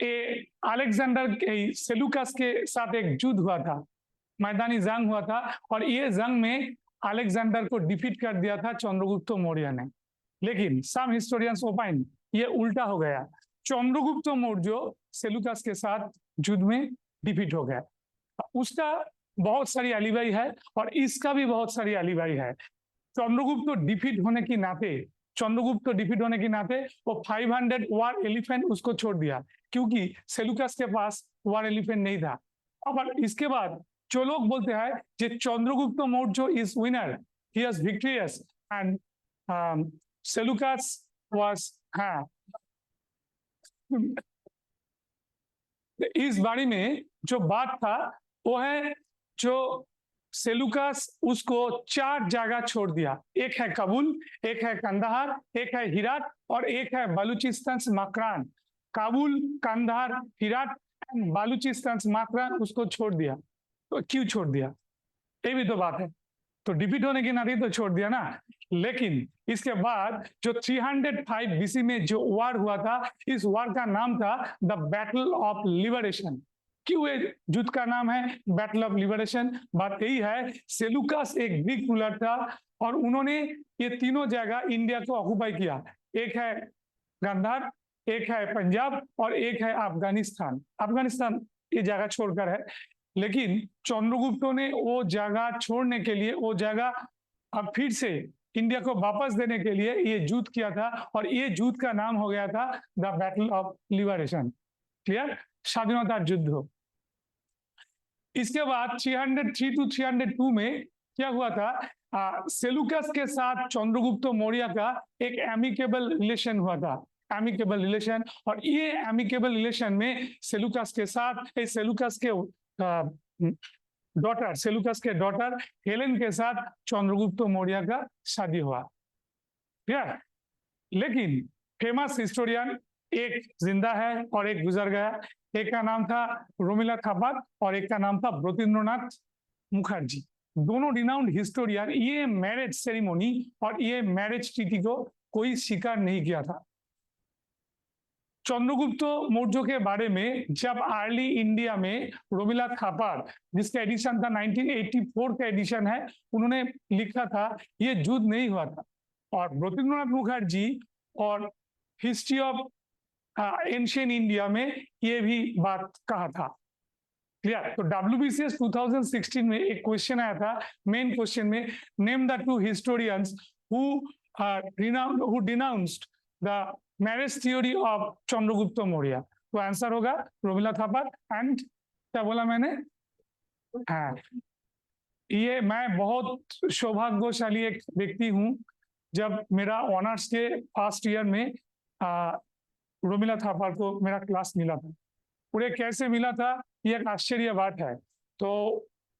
Alexander Seleucus के साथ एक युद्ध हुआ था, मैदानी जंग हुआ था, और ये जंग में अलेक्जेंडर को डिफीट कर दिया था चंद्रगुप्त मौर्य ने। लेकिन सम हिस्टोरियंस ओपाइन ये उल्टा हो गया, चंद्रगुप्त मौर्य सेलुकस के साथ युद्ध में डिफीट हो गया। उसका बहुत सारी एलिबाई है और इसका भी बहुत सारी एलिबाई है। चंद्रगुप्त डिफीट होने के नाते वो 500 वार एलिफेंट उसको छोड़ दिया, क्योंकि सेलुकस के पास वार एलिफेंट नहीं था। और इसके बाद जो लोग बोलते हैं कि Chandragupta Maurya is winner, he was victorious and Seleucus was, हाँ, इस बारे में जो बात था वो है जो सेलुकस उसको 4 जगह छोड़ दिया। एक है काबुल, एक है कंदाहार, एक है हिरात और एक है बलूचिस्तान मकरान। काबुल, कंदाहार, हिरात एंड बलूचिस्तान मकरान उसको छोड़ दिया। तो क्यों छोड़ दिया, ये भी तो बात है। तो डिफीट होने की नाते तो छोड़ दिया ना। लेकिन इसके बाद जो 305 बीसी में जो वार हुआ था, इस वार का नाम था द बैटल ऑफ लिबरेशन। क्यों ये युद्ध का नाम है बैटल ऑफ लिबरेशन? बात यही है, सेलुकस एक ग्रीक रूलर था और उन्होंने ये तीनों जगह इंडिया को ऑक्युपाई किया। एक है गांधार, एक है पंजाब और एक है अफगानिस्तान। अफगानिस्तान ये जगह छोड़कर है। लेकिन चंद्रगुप्त ने वो जगह छोड़ने के लिए, वो जगह अब फिर से इंडिया को वापस देने के लिए ये युद्ध किया था, और ये युद्ध का नाम हो गया था the battle of liberation. Clear? स्वाधीनता युद्ध। इसके बाद 303 टू 302 में क्या हुआ था, सेलुकस के साथ चंद्रगुप्त मौर्य का एक एमिकेबल रिलेशन हुआ था, एमिकेबल रिलेशन। और ये एमिकेबल रिलेशन में सेलुकस के साथ सेलुकस के डॉटर, सेलुकस के डॉटर हेलेन के साथ चंद्रगुप्त मौर्य का शादी हुआ। ठीक, लेकिन फेमस हिस्टोरियन एक जिंदा है और एक गुजर गया। एक का नाम था रोमिला थापर और एक का नाम था ब्रजेंद्रनाथ मुखर्जी। दोनों रिनाउंड हिस्टोरियन ये मैरिज सेरेमनी और ये मैरिज ट्रीटी को कोई स्वीकार नहीं किया था। चंद्रगुप्त मौर्य के बारे में जब अर्ली इंडिया में रोमिला थापर, जिसका एडिशन था 1984 का एडिशन है, उन्होंने लिखा था ये युद्ध नहीं हुआ था। और ब्रजेंद्रनाथ मुखर्जी और हिस्ट्री ऑफ एंशिएंट इंडिया में ये भी बात कहा था। क्लियर? तो WBCS 2016 में एक क्वेश्चन आया था, मेन क्वेश्चन में, name the 2 historians who denounced the marriage theory of Chandragupta Maurya. तो आंसर होगा रोमिला थापर एंड, क्या बोला मैंने? हाँ, ये मैं बहुत सौभाग्यशाली एक व्यक्ति हूँ, जब मेरा ऑनर्स के फर्स्ट ईयर में रोमिला थापर को मेरा क्लास मिला था। पूरे कैसे मिला था ये एक आश्चर्य बात है। तो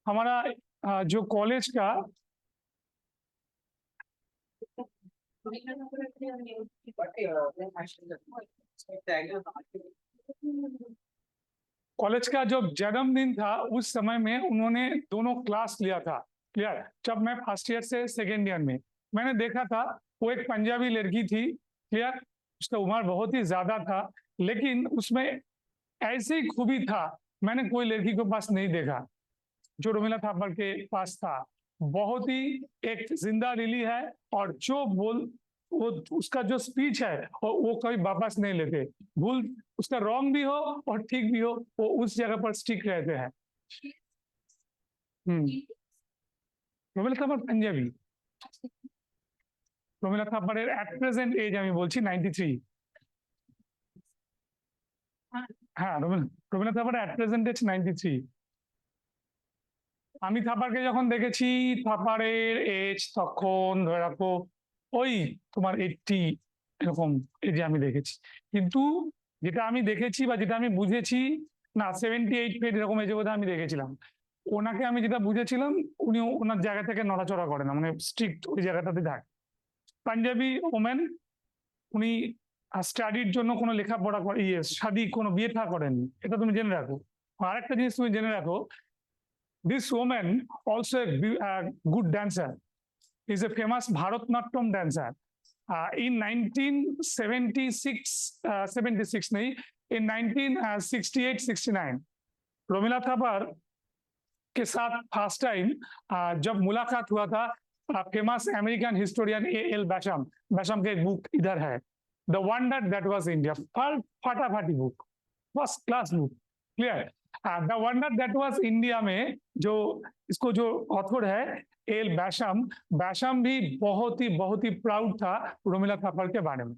हमारा जो कॉलेज का जो जन्मदिन था, उस समय में उन्होंने दोनों क्लास लिया था। क्लियर? जब मैं फर्स्ट ईयर से सेकेंड ईयर में, मैंने देखा था वो एक पंजाबी लड़की थी। क्लियर? उसका उम्र बहुत ही ज्यादा था, लेकिन उसमें ऐसे ही खूबी था, मैंने कोई लड़की के पास नहीं देखा जो रोमिला थापर के पास था। बहुत ही एक जिंदा रिली है, और जो वो उसका जो स्पीच है वो कभी वापस नहीं लेते। भूल उसका रॉन्ग भी हो और ठीक भी हो, वो उस जगह पर स्टिक रहते हैं। Romila Thapar Punjabi, Romila Thapar at present age আমি বলছি 93। হ্যাঁ, Rabindranath Thapar at present age 93। আমি থাপারকে যখন দেখেছি, থাপারের এজ তখন ধরে রাখো ওই তোমার 80 এরকম এজে আমি দেখেছি। কিন্তু যেটা আমি দেখেছি বা যেটা আমি বুঝেছি, না 78 ফিট এরকম এজে বোধহয় আমি দেখেছিলাম। ওনাকে আমি যেটা বুঝেছিলাম, উনি ওনার জায়গা থেকে নড়াচড়া করে না, মানে স্ট্রিক্ট ওই জায়গাটাতে থাকে। পাঞ্জাবি ওমেন, উনি স্টাডির জন্য কোনো লেখাপড়া করে শাদী কোনো বিয়ে থা করেননি, এটা তুমি জেনে রাখো। আরেকটা জিনিস তুমি জেনে রাখো, this woman also a good dancer, is a famous Bharatnatyam dancer। in 1976 76 नहीं, in 1968-69 रोमिला थापर के साथ फर्स्ट टाइम जब मुलाकात हुआ था फेमस अमेरिकन हिस्टोरियन A.L. बैशम के एक बुक इधर है, the wonder that was India, फटाफटी book, first class book, clear. The wonder that was India में जो इसको जो ऑथर है A.L. बैशम भी बहुत ही प्राउड था रोमिला थापर के बारे में,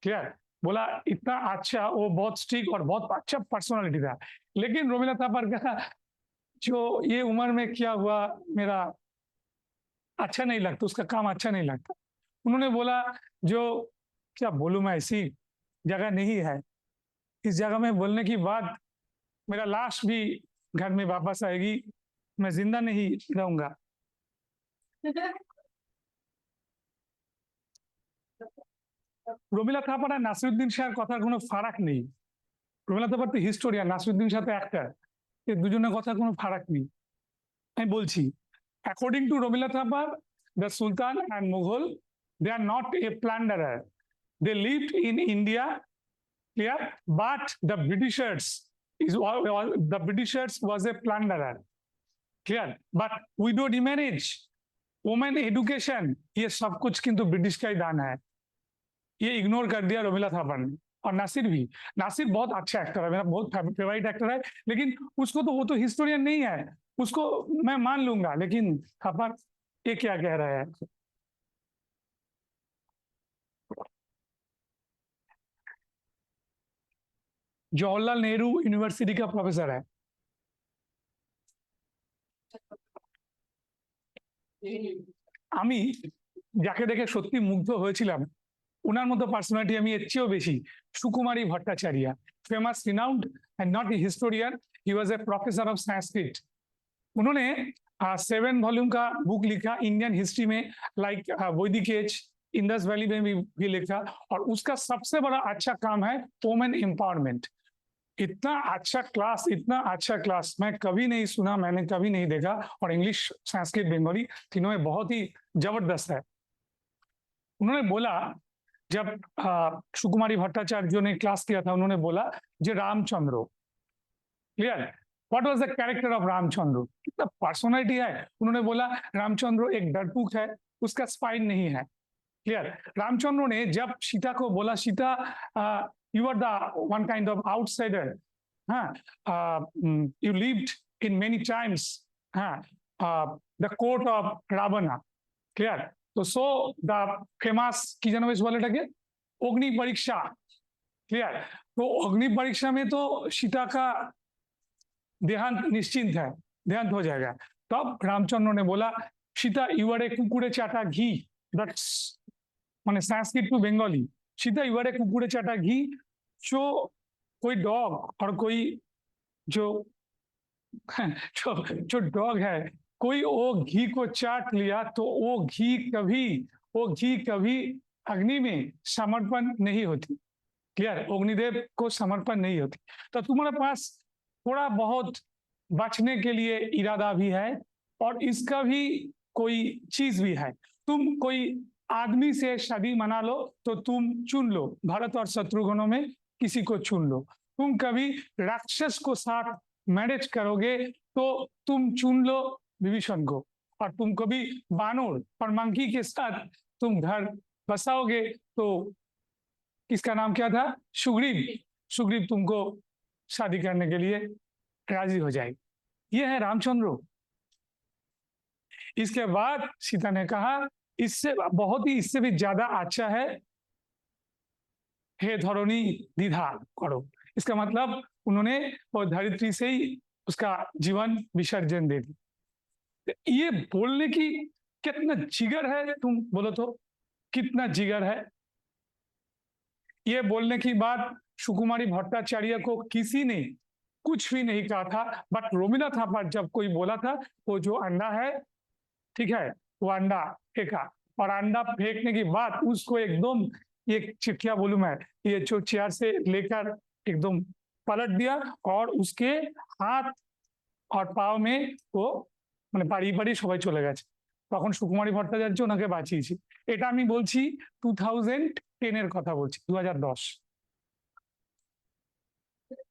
क्लियर। बोला इतना अच्छा, वो बहुत स्ट्रिक्ट और बहुत अच्छा पर्सनालिटी था, लेकिन रोमिला थापर का जो ये उम्र में क्या हुआ मेरा अच्छा नहीं लगता, उसका काम अच्छा नहीं लगता। उन्होंने बोला जो क्या बोलूं मैं, ऐसी जगह नहीं है, इस जगह में बोलने की बात मेरा लाश भी घर में वापस आएगी, मैं जिंदा नहीं रहूंगा। রমিলা থাপার আর নাসিরুদ্দিন শাহের কথার কোনো ফারাক নেই। রমিলা থাপার তো হিস্টোরিয়ান, নাসিরুদ্দিন শাহ তো অ্যাক্টর, এই দুজনের কথার কোনো ফারাক নেই। আমি বলছি, according to Romila Thapar, the Sultan and Mughal, they are not a plunderer. They lived in India, clear, but the Britishers was a plunderer, clear. But widow remarriage, women education, ये सब कुछ किंतु ब्रिटिश का ही दान है, ये इग्नोर कर दिया रोमिला थापर ने। और नासिर भी, नासिर बहुत अच्छा एक्टर है, मेरा बहुत फेवरेट एक्टर है, लेकिन उसको तो, वो तो हिस्टोरियन नहीं है, उसको मैं मान लूंगा, लेकिन थापर ये क्या कह रहा है। जवाहरलाल नेहरू यूनिवर्सिटी का प्रोफेसर है। আমি যাকে দেখে সত্যি মুগ্ধ হয়েছিলাম, उनार मतो पार्सोनालिटी আমি এর চেয়েও বেশি, Sukumari Bhattacharya, famous renowned and not a historian, he was a professor of Sanskrit. उन्होंने 7 वॉल्यूम का बुक लिखा इंडियन हिस्ट्री में, like Vedic age, Indus valley में भी लिखा, और उसका सबसे बड़ा अच्छा काम है वुमेन एम्पावरमेंट। इतना अच्छा क्लास मैं कभी नहीं सुना, मैंने कभी नहीं देखा, और इंग्लिश संस्कृत बंगाली तीनों में बहुत ही जबरदस्त है। उन्होंने बोला, जब सुकुमारी भट्टाचार्य ने क्लास किया था, उन्होंने बोला जो Ramchandra, clear, what was the character of Ramchandra, कितना पर्सनालिटी है। उन्होंने बोला रामचंद्र एक डरपोक है, उसका स्पाइन नहीं है, क्लियर। रामचंद्र ने जब सीता को बोला, Sita you are the one kind of outsider, you lived in many times, the court of Ravana, clear. तो सो द फेमस की जन इस वालेटाके अग्नि परीक्षा, क्लियर। तो अग्नि परीक्षा में तो सीता का देहांत निश्चिंत है, देहांत हो जाएगा। तब रामचंद्र ने बोला, सीता यू आर ए कुकुरे चाटा घी, दैट्स माने Sanskrit to Bengali, Sita you are a कुकुरे चाटा घी। जो कोई डॉग और कोई जो जो डॉग है, कोई वो घी को चाट लिया तो वो घी कभी अग्नि में समर्पण नहीं होती, क्लियर, अग्निदेव को समर्पण नहीं होती। तो तुम्हारे पास थोड़ा बहुत बचने के लिए इरादा भी है, और इसका भी कोई चीज भी है। तुम कोई आदमी से शादी मना लो तो तुम चुन लो, भरत और शत्रुघ्न में किसी को चुन लो। तुम कभी राक्षस को साथ मैरिज करोगे तो तुम चुन लो विभीषण को, और तुम कभी बानर और मंकी के साथ तुम घर बसाओगे तो किसका नाम क्या था, सुग्रीव तुमको शादी करने के लिए राजी हो जाएगी। ये है रामचंद्र। इसके बाद सीता ने कहा, इससे बहुत ही, इससे भी ज्यादा अच्छा है, हे धरणी द्विधा करो। इसका मतलब उन्होंने वो धरित्री से ही उसका जीवन विसर्जन दे दी। ये बोलने की कितना जिगर है, तुम बोलो तो कितना जिगर है। ये बोलने की बात सुकुमारी भट्टाचार्य को किसी ने कुछ भी नहीं कहा था, बट रोमिला थापर जब कोई बोला था, वो जो अंडा है, ठीक है, वो अंडा फेंका, और अंडा फेंकने के बाद उसको एकदम, ये क्या बोलूं मैं, ये जो चेयर से लेकर एकदम पलट दिया, और उसके हाथ और पाव में वो মানে বাড়ি বাড়ি সবাই চলে গেছে। তখন সুকুমারী ভট্টাচার্য ওনাকে বাঁচিয়েছি। এটা আমি বলছি 2010 কথা বলছি, 2010।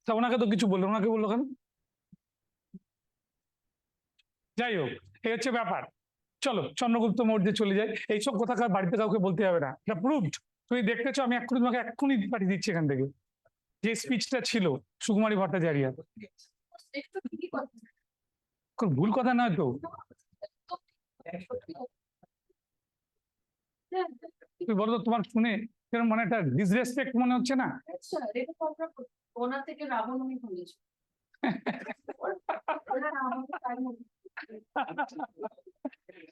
তা ওনাকে তো কিছু বললো, ওনাকে বললো কেন? যাই হোক, এই হচ্ছে ব্যাপার। চলো চন্দ্রগুপ্ত মৌর্যে চলে যাই। এইসব কথা বাড়িতে কাউকে বলতে হবে না, এটা প্রুভড। তুমি দেখতেছো, আমি এক্ষুনি তোমাকে এক্ষুনি পাঠিয়ে দিচ্ছি এখান থেকে যে স্পিচটা ছিল সুকুমারী ভট্টাচার্য। ভুল কথা নয় তো? তুমি বলো তো, তোমার শুনে কেন মানে একটা ডিসরেসপেক্ট মনে হচ্ছে না?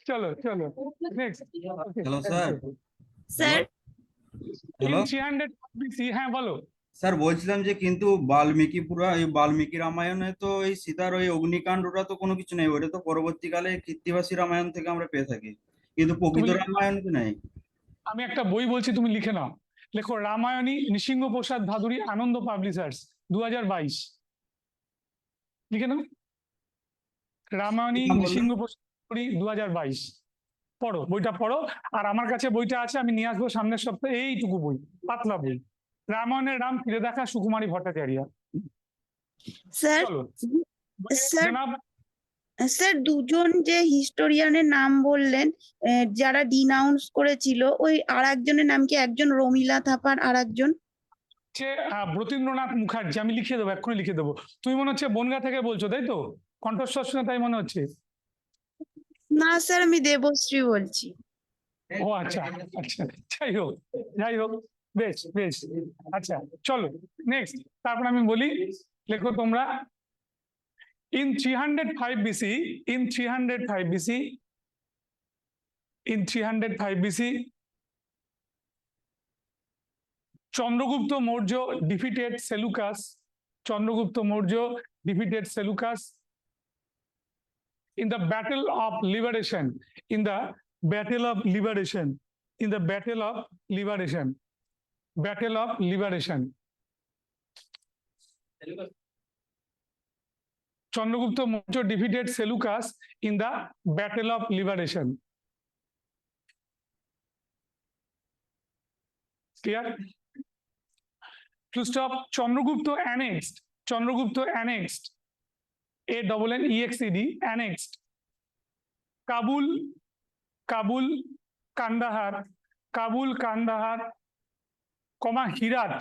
চলো চলো next. Hello sir. Sir hello 300 BC, হ্যাঁ বলো। স্যার, বলছিলাম যে কিন্তু বাল্মীকি রামায়ণে তো এই সীতার ওই অগ্নিকাণ্ডটা তো কোনো কিছু নেই, ওটা তো পরবর্তীকালে কৃত্তিবাসী রামায়ণ থেকে আমরা পেয়ে থাকি, কিন্তু প্রকৃত তুমি রামায়ণ তো নেই। আমি একটা বই বলছি, তুমি লিখে নাও। লেখো রামায়ণী, নৃসিংহ প্রসাদ ভাদুরী, আনন্দ পাবলিশার্স, 2022। লিখে নাও রামায়ণী, নাম বললেন? নৃসিংহ প্রসাদ ভাদুরী, 2022। পড়ো, বইটা পড়ো। আর আমার কাছে বইটা আছে, আমি নিয়ে আসবো সামনের সপ্তাহে। এইটুকু বই, পাতলা বই, রামায়ণের রাম ফিরে দেখা, সুকুমারী ভট্টাচার্য। স্যার চলো স্যার জনাব। স্যার দুজন যে হিস্টোরিয়ানের নাম বললেন, যারা ডিনাউন্স করেছিল, ওই আর একজনের নাম কি? একজন রমিলা থাপার, আর একজন হচ্ছে ব্রতীন্দ্রনাথ মুখার্জি। আমি লিখে দেবো, এক্ষুনি লিখে দেবো। তুমি মনে হচ্ছে বনগা থেকে বলছো, তাই তো? কণ্ঠস্বর শুনে তাই মনে হচ্ছে। না স্যার, আমি দেবশ্রী বলছি। ও আচ্ছা আচ্ছা, যাই হোক যাই হোক, বেশ বেশ। আচ্ছা চলো নেক্সট। তারপর আমি বলি, লেখো তোমরা। In 305 BC, in 305 BC, in 305 BC, Chandragupta Maurya defeated Seleucus. Chandragupta Maurya defeated Seleucus in the Battle of Liberation. In the Battle of Liberation. In the Battle of Liberation. Battle of Liberation. Chandragupta Maurya defeated Seleucus in the Battle of Liberation. Clear? Full stop. Chandragupta annexed. Chandragupta annexed. ANNEXED, annexed Kabul, Kabul, Kandahar, Kabul, Kandahar, Herat,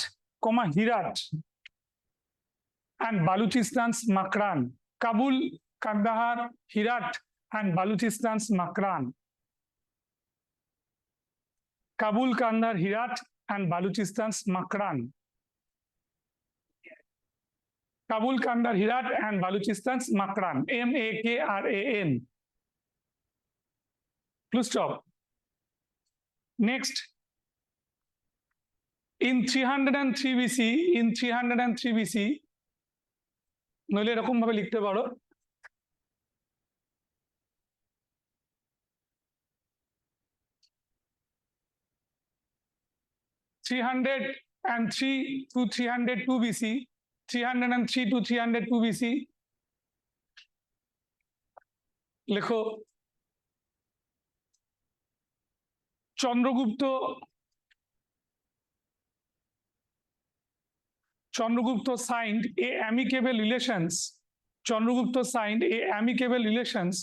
Herat, and Baluchistan's Makran. Kabul, Kandahar, Herat, and Baluchistan's Makran. Kabul, Kandahar, Herat, and Baluchistan's Makran. Kabul, Kandahar, Herat, and Baluchistan's Makran. MAKRAN. Full stop. Next. In 303 BC, in 303 BC, নইলে এরকম ভাবে লিখতে পারো, (303 to 302 BC), 303 to 302 BC, লেখো Chandragupta signed a amicable relations. Chandragupta signed a amicable relations.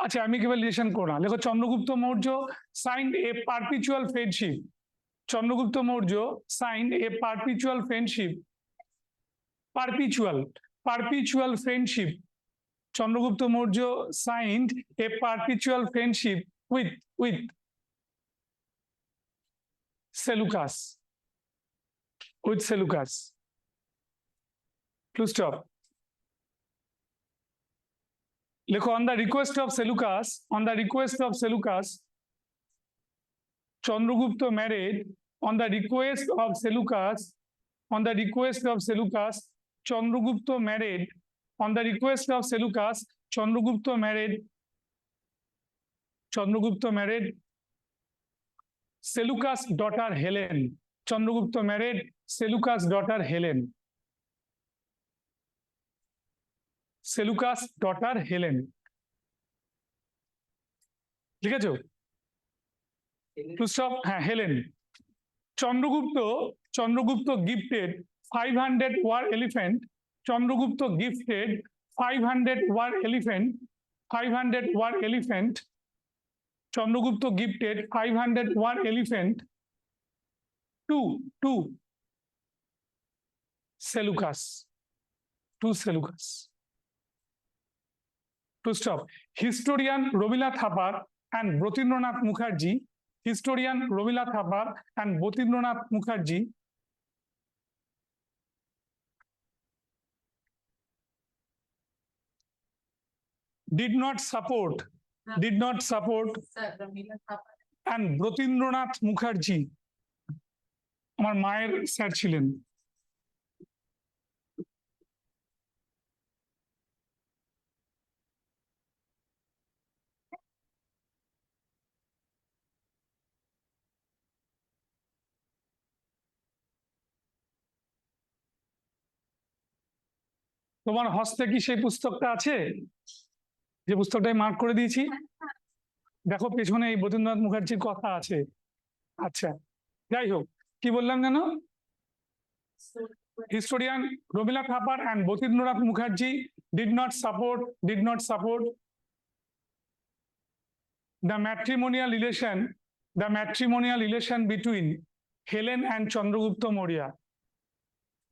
আচ্ছা, amicable relation করো না, লেখো Chandragupta Maurya signed a perpetual friendship. Chandragupta Maurya signed a perpetual friendship. Perpetual friendship. Chandragupta Maurya signed a perpetual friendship with Seleucus. With Seleucus. Full stop. লেখো on the request of Seleucus, on the request of Seleucus, Chandragupta married, on the request of Seleucus, on the request of Seleucus, Chandragupta married, on the request of Seleucus, Chandragupta married Seleucus' daughter Helen. Chandragupta married Seleucus' daughter Helen. Seleucus daughter Helen. ঠিক আছে, হ্যাঁ Helen. Chandragupta gifted 500 war elephant. Chandragupta gifted 500 war elephant. 500 war elephant. Chandragupta gifted 500 war elephant to Seleucus. To Seleucus. To stop. Historian Romila Thapar and Brotindranath Mukherjee. Historian Romila Thapar and Brotindranath Mukherjee did not support and Brotindranath Mukherjee আমার মায়ের sir ছিলেন। তোমার হস্তে কি সেই পুস্তকটা আছে, যে পুস্তকটাই mark করে দিয়েছি? দেখো পেছনে এই ব্রতীন্দ্রনাথ মুখার্জির কথা আছে। আচ্ছা, যাই হোক, কি বললাম জানো? Historian Romila Thapar and Brotindranath Mukherjee did not support the matrimonial relation between Helen and Chandragupta Maurya.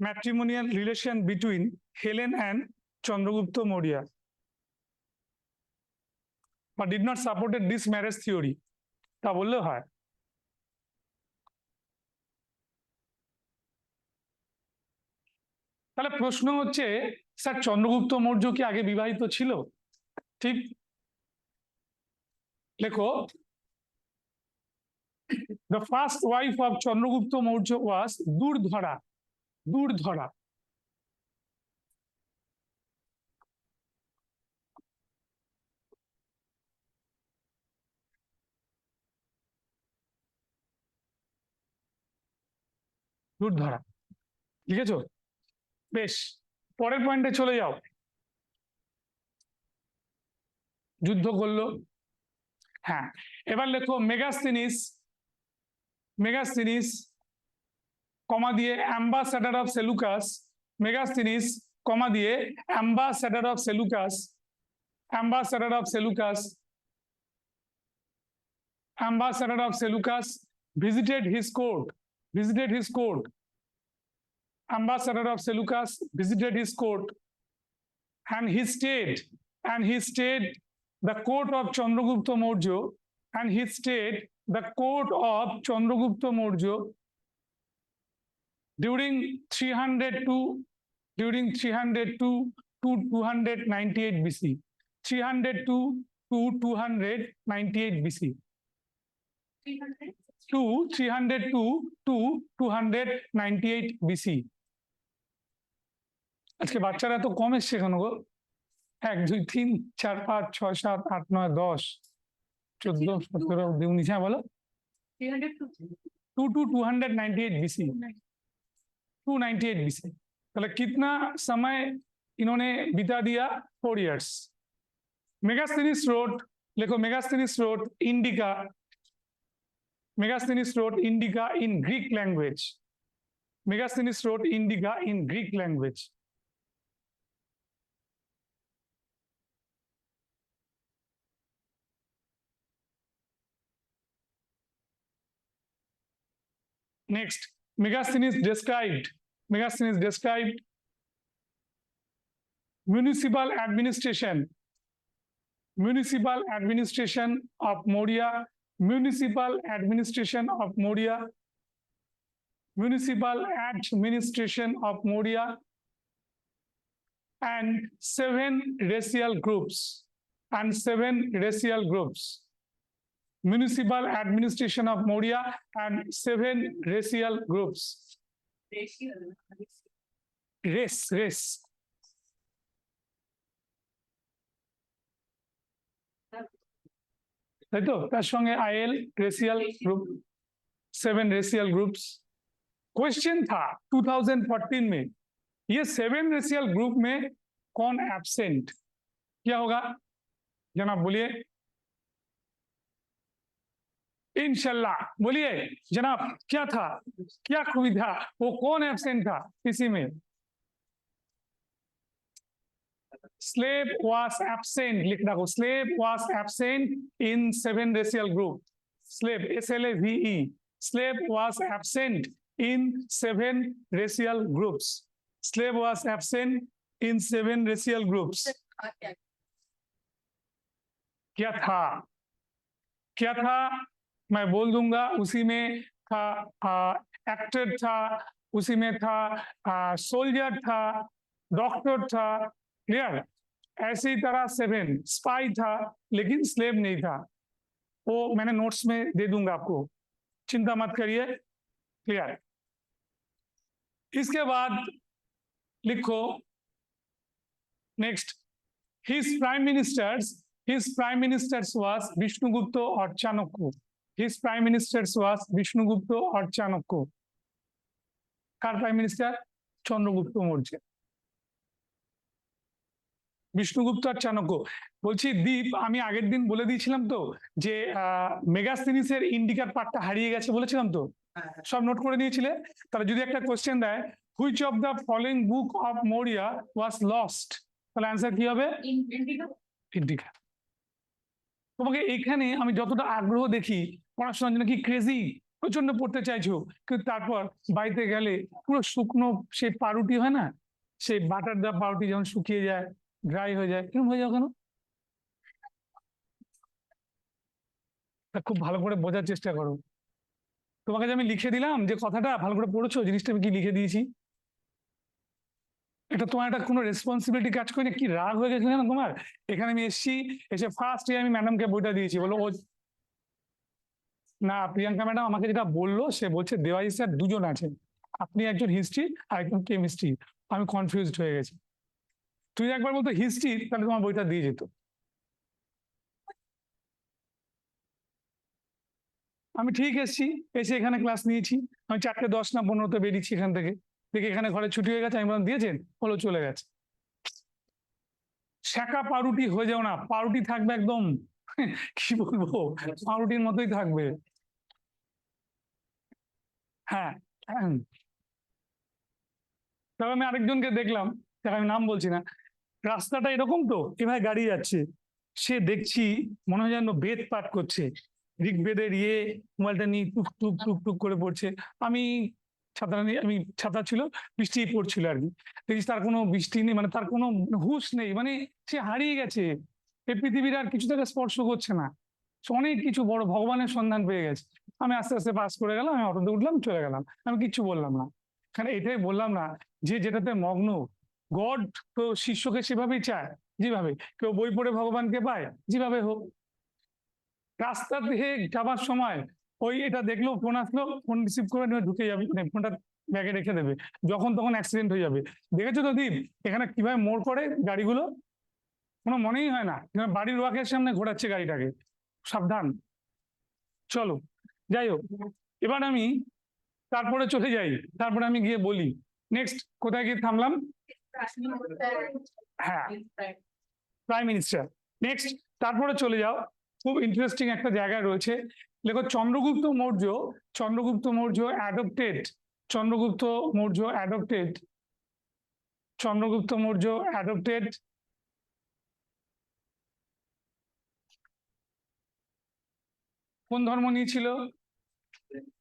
Matrimonial relation between Helen and Chandragupta Maurya, but did not support this marriage theory. তা বললেও হয়। তাহলে প্রশ্ন হচ্ছে, sir Chandragupta Maurya কি আগে বিবাহিত ছিল? ঠিক, লেখো, the first wife of Chandragupta Maurya was Durdhara. দুর্ধরা, লিখেছো? বেশ, পরের পয়েন্টে চলে যাও। যুদ্ধ করলো, হ্যাঁ। এবার লেখো মেগাস্তিনিস কমা দিয়ে অ্যাম্বাসেডর অফ সেলুকাস। মেগাস্তিনিস কমা দিয়ে ambassador of Seleucus visited his court. Ambassador of Seleucus visited his court, and he stayed the court of Chandragupta Maurya, during 302 to 298 BC. 302 to 298 BC. 302 to 298 BC. আজকে বাচ্চারা এত কম এসছে কেন গো? 1 2 3 4 5 6 7 8 9 10 14 17 19, হ্যাঁ বলো। 2 to 298 BC. 298 BC. তাহলে कितना समय इन्होंने बिता दिया? 4 years. Megasthenes wrote, লেখো, Megasthenes wrote Indica in Greek language. Megasthenes wrote Indica in Greek language. Next, Megasthenes described municipal administration of Maurya. Municipal administration of Maurya and 7 racial groups. Municipal administration of Maurya and 7 racial groups. Race. তাই তো, তার সঙ্গে IL racial group, 7 racial groups. Question था 2014 में, ये 7 racial group में कौन absent, क्या होगा जनाब बोलिए, इंशाल्लाह बोलिए जनाब, क्या था, क्या खूबी था, वो कौन एब्सेंट था इसी में। slave was absent, लिख रखो, slave was absent in 7 racial group, slave SLAVE, slave was absent in 7 racial groups, slave was absent in 7 racial groups। क्या था, क्या था मैं बोल दूंगा, उसी में था एक्टर था, उसी में था सोल्जर था, डॉक्टर था, क्लियर। ऐसी तरह 7 स्पाई था लेकिन स्लेव नहीं था, वो मैंने नोट्स में दे दूंगा आपको, चिंता मत करिए, क्लियर। इसके बाद लिखो next, his prime ministers was Vishnugupta और Chanakya, his prime ministers was Vishnugupta और चाणक्य। कार प्राइम मिनिस्टर, চন্দ্রগুপ্ত মৌর্য, বিষ্ণুগুপ্ত আর চাণক্য। বলছি দীপ, আমি আগের দিন বলে দিয়েছিলাম তো যে মেগাস্থিনিসের ইন্ডিকার পার্টটা হারিয়ে গেছে বলেছিলাম তো, সব নোট করে নিয়েছিলে? তাহলে যদি একটা কোশ্চেন দেয় which of the following book of Maurya was lost, তাহলে অ্যান্সার কি হবে? ইন্ডিকা। তোমাকে এখানে আমি যতটা আগ্রহ দেখি পড়াশোনার জন্য, কি ক্রেজি, প্রচন্ড পড়তে চাইছো, কিন্তু তারপর বাড়িতে গেলে পুরো শুকনো সেই পাউরুটি হয় না, সেই বাটার দা পাউরুটি যখন শুকিয়ে যায়, ড্রাই হয়ে যায়, কেমন হয়ে যাও কেন? খুব ভালো করে বোঝার চেষ্টা করো। তোমাকে যে আমি লিখে দিলাম যে কথাটা, ভালো করে পড়েছো জিনিসটা আমি কি লিখে দিয়েছি? এটা তোমার একটা কোনো রেসপন্সিবিলিটি কাজ করে না? কি রাগ হয়ে গেছিল না তোমার? এখানে আমি এসছি, এসে ফার্স্ট আমি ম্যাডামকে বইটা দিয়েছি, বলো ও না, প্রিয়াঙ্কা ম্যাডাম আমাকে যেটা বললো, সে বলছে দেওয়াই স্যার দুজন আছেন, আপনি একজন হিস্ট্রি আর একজন কেমিস্ট্রি, আমি কনফিউজড হয়ে গেছি। তুই একবার বলতো হিস্ট্রি, তাহলে তোমার বইটা দিয়ে যেত। আমি ঠিক এসেছি, এসে এখানে ক্লাস নিয়েছি, আমি 4:10 না 15 বেরিয়েছি এখান থেকে, দেখে এখানে ঘরে ছুটি হয়ে গেছে, আমি বললাম দিয়েছেন, হলো চলে গেছে। শাঁকা পাউরুটি হয়ে যাও না, পাউরুটি থাকবে একদম কি বলবো, পাউরুটির মতোই থাকবে। হ্যাঁ, তবে আমি আরেকজনকে দেখলাম, তাকে আমি নাম বলছি না, রাস্তাটা এরকম তো, এভাবে গাড়ি যাচ্ছে, সে দেখছি মনে হয় যেন বেদ পাঠ করছে, ঋগ্বেদের মোবাইলটা নিয়ে টুক টুক টুক টুক করে পড়ছে। আমি ছাতা নিয়ে, আমি ছাতা ছিল, বৃষ্টি পড়ছিল আর কি, দেখছি তার কোনো বৃষ্টি নেই, মানে তার কোনো হুঁশ নেই, মানে সে হারিয়ে গেছে, এই পৃথিবীর আর কিছু তাকে স্পর্শ করছে না, সে অনেক কিছু বড় ভগবানের সন্ধান পেয়ে গেছে। আমি আস্তে আস্তে পাস করে গেলাম, আমি অটোতে উঠলাম, চলে গেলাম, আমি কিচ্ছু বললাম না। কারণ এটাই বললাম না, যে যেটাতে মগ্ন, গড তো শিষ্যকে সেভাবেই চায় যেভাবে, কেউ বই পড়ে ভগবানকে পায় যেভাবে হোক। রাস্তা থেকে যাবার সময় ওই এটা দেখলো, ফোন আসলো, ফোন রিসিভ করে নিয়ে ঢুকে যাবে, মানে ফোনটা ব্যাগে রেখে দেবে, যখন তখন অ্যাক্সিডেন্ট হয়ে যাবে। দেখেছো তো দীপ, এখানে কিভাবে মোড় করে গাড়িগুলো, কোনো মনেই হয় না, বাড়ির ওয়াকের সামনে ঘোরাচ্ছে গাড়িটাকে, সাবধান। চলো যাই হোক, এবার আমি তারপরে চলে যাই, তারপরে আমি গিয়ে বলি নেক্সট কোথায় গিয়ে থামলাম। হ্যাঁ, প্রাইম মিনিস্টার। নেক্সট তারপরে চলে যাও, খুব ইন্টারেস্টিং একটা জায়গায় রয়েছে, দেখো Chandragupta Maurya, Chandragupta Maurya adopted, Chandragupta Maurya adopted, Chandragupta Maurya adopted কোন ধর্ম নিয়েছিল?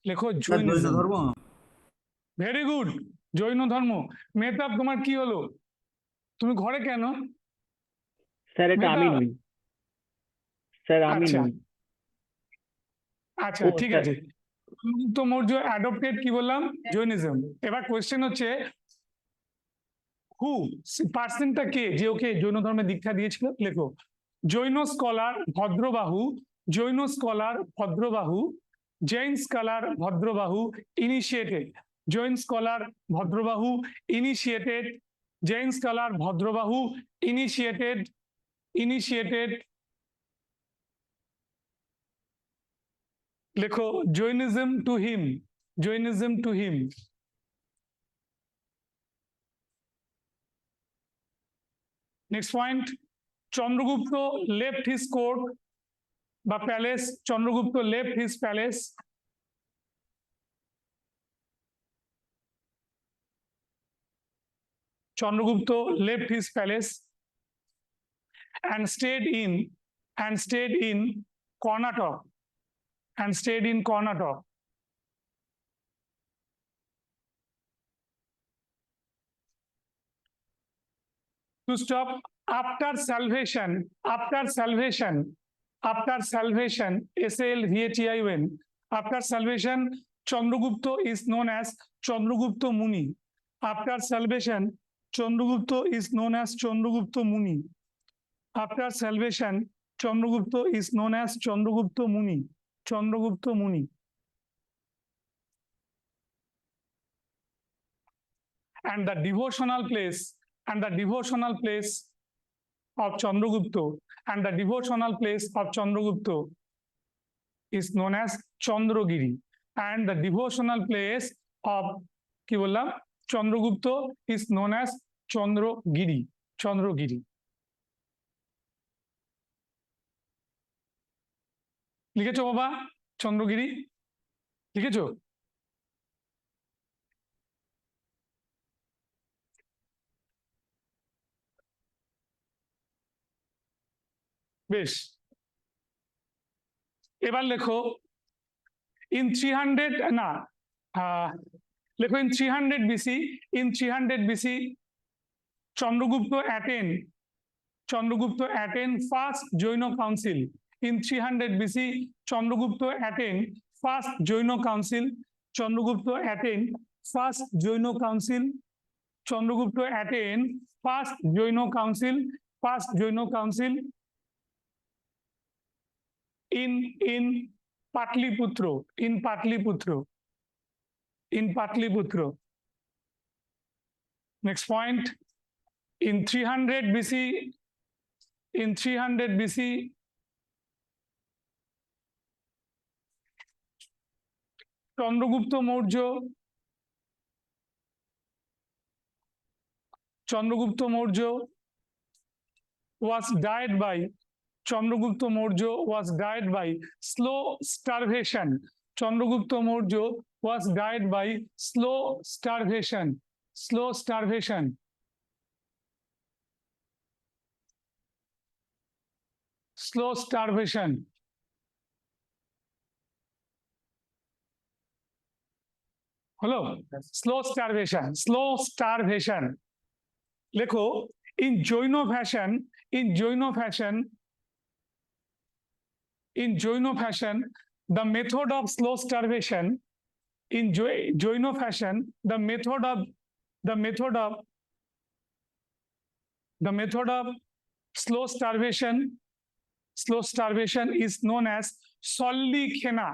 লেখো জৈনিজম। ধর্ম। ভেরি গুড, জৈন ধর্ম। মেহতাব তোমার কি হলো, তুমি ঘরে কেন? স্যার এটা আমি নই, স্যার আমি আচ্ছা নই। আচ্ছা ও ঠিক স্যার, আছে, চন্দ্রগুপ্ত মৌর্য অ্যাডপ্টেড কি বললাম? জৈনিজম। এবার কোয়েশ্চেন হচ্ছে হু, পার্সনটা কে যে ওকে জৈন ধর্মে দীক্ষা দিয়েছিল? লেখো Jain scholar Bhadrabahu, Jain scholar Bhadrabahu, Jain scholar Bhadrabahu initiated, Jain scholar Bhadrabahu initiated, Jain scholar Bhadrabahu initiated, initiated. লেখো Jainism to him, Jainism to him. Next point, Chandragupta left his court বা palace, Chandragupta left his palace, Chandragupta left his palace and stayed in Karnataka, to stop after salvation, SALVATION, after salvation, Chandragupta is known as Chandragupta Muni. After salvation, Chandragupta is known as Chandragupta Muni. After salvation, Chandragupta is known as Chandragupta Muni. Chandragupta Muni. And the devotional place of Chandragupta, is known as Chandragiri. And the devotional place of কি বললাম Chandragupta is known as Chandragiri. লিখেছো বাবা? চন্দ্রগিরি লিখেছো? বেশ, এবার লেখো in 300 না লেখো in 300 BC Chandragupta attend first Jaina council. In 300 BC Chandragupta attend first Jaina council. Chandragupta attend first Jaina council. In Patliputra. Next point, in 300 BC Chandragupta Maurya was died by slow starvation. Chandragupta Maurya was died by slow starvation. Hello, slow starvation. Lekho, in Jaina fashion, the method of slow starvation, the method of slow starvation is known as solli khena.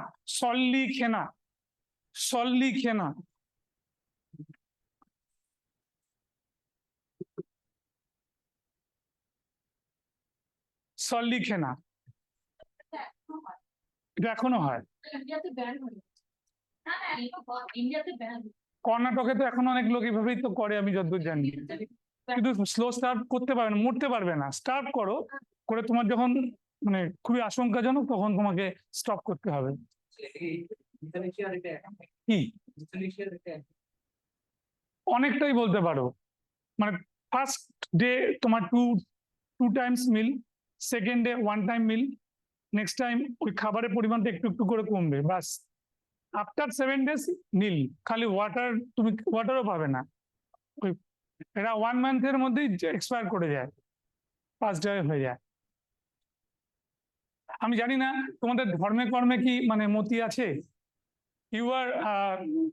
এটা এখনো হয়, কর্ণাটকে তো এখন অনেক লোক এভাবেই তো করে, আমি যতদূর জানি। কিন্তু স্লো স্টার্ভ করতে পারবে না, মরতে পারবে না। স্টার্ভ করে তোমার যখন মানে খুবই আশঙ্কাজনক, তখন তোমাকে স্টপ করতে হবে। কি অনেকটাই বলতে পারো, মানে ফার্স্ট ডে তোমার two times meal, second day 1 time meal, next time ওই খাবারের পরিমাণটা একটু করে কমবে, বাস। আফটার 7 days নীল, খালি তুমি ওয়াটারও পাবে না। ওই এরা 1 মান্থের মধ্যেই এক্সপায়ার করে যায়, 5 ডে হয়ে যায়। আমি জানি না তোমাদের ধর্মে কর্মে কি মানে মতি আছে, you are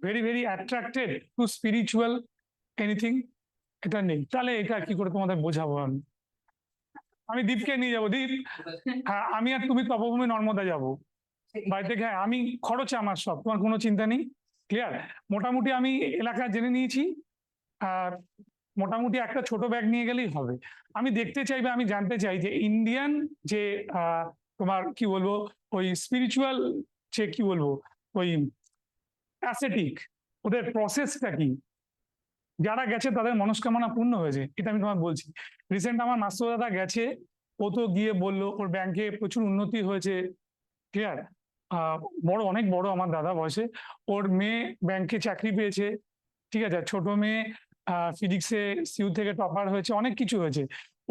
very attracted to spiritual anything, এটা নেই। তাহলে এটা কি করে তোমাদের বোঝাবো? আমি দীপকে নিয়ে যাবো। দীপ, হ্যাঁ, আমি আর তুমি তপভূমি নর্মদা যাবো বাড়ি থেকে। হ্যাঁ, আমি খরচে আমার সব, তোমার কোনো চিন্তা নেই। ক্লিয়ার? মোটামুটি আমি এলাকা জেনে নিয়েছি, আর মোটামুটি একটা ছোট ব্যাগ নিয়ে গেলেই হবে। আমি দেখতে চাই বা আমি জানতে চাই যে ইন্ডিয়ান যে তোমার কি বলবো ওই স্পিরিচুয়াল যে কি বলবো ওই অ্যাসেটিক, ওদের প্রসেসটা কি, যারা গেছে তাদের মনস্কামনা পূর্ণ হয়েছে, এটা আমি তোমায় বলছি। রিসেন্ট আমার মাস্টার দাদা গেছে, ও তো গিয়ে বললো ওর ব্যাংকে প্রচুর উন্নতি হয়েছে, ক্লিয়ার। অনেক বড় আমার দাদা বয়সে, ওর মেয়ে ব্যাংকে চাকরি পেয়েছে, ঠিক আছে, ছোট মেয়ে ফিজিক্সে সিউ থেকে টপার হয়েছে, অনেক কিছু হয়েছে।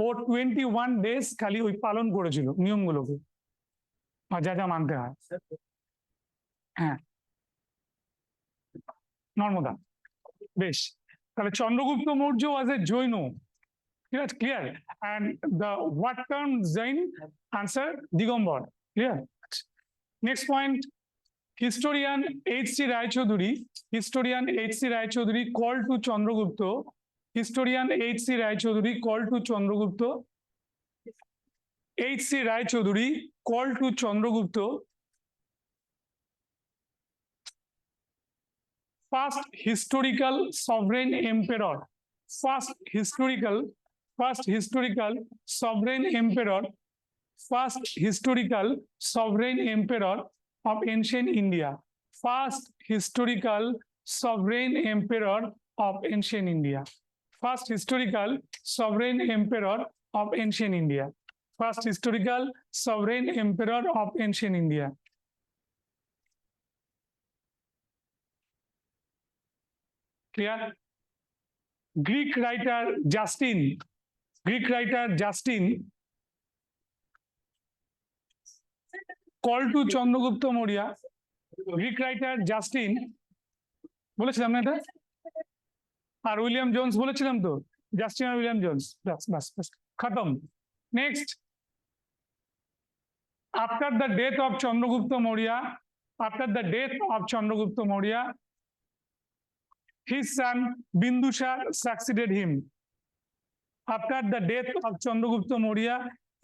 ও 21 ডেজ খালি ওই পালন করেছিল নিয়মগুলোকে, আর যা যা মানতে হয়। হ্যাঁ, নর্মদা, বেশ। তাহলে চন্দ্রগুপ্ত মৌর্য ওয়াজ এ জৈন, ঠিক আছে, clear. And the what term Jain, answer Digambar, clear. Next point, historian H.C. Raychaudhuri, called to Chandragupta, historian H.C. Raychaudhuri called to Chandragupta, H.C. Raychaudhuri called to Chandragupta first historical sovereign emperor, first historical sovereign emperor, first historical sovereign emperor of ancient India, first historical sovereign emperor of ancient India, first historical sovereign emperor of ancient India, first historical sovereign emperor of ancient India. Clear? Greek writer Justin called to Chandragupta Maurya, Greek writer Justin, বলেছিলাম না এটা, আর William Jones বলেছিলাম তো, Justin আর William Jones, বাস বাস বাস খতম। Next, after the death of Chandragupta Maurya, his son Bindusar succeeded him. After the death of Chandragupta Maurya,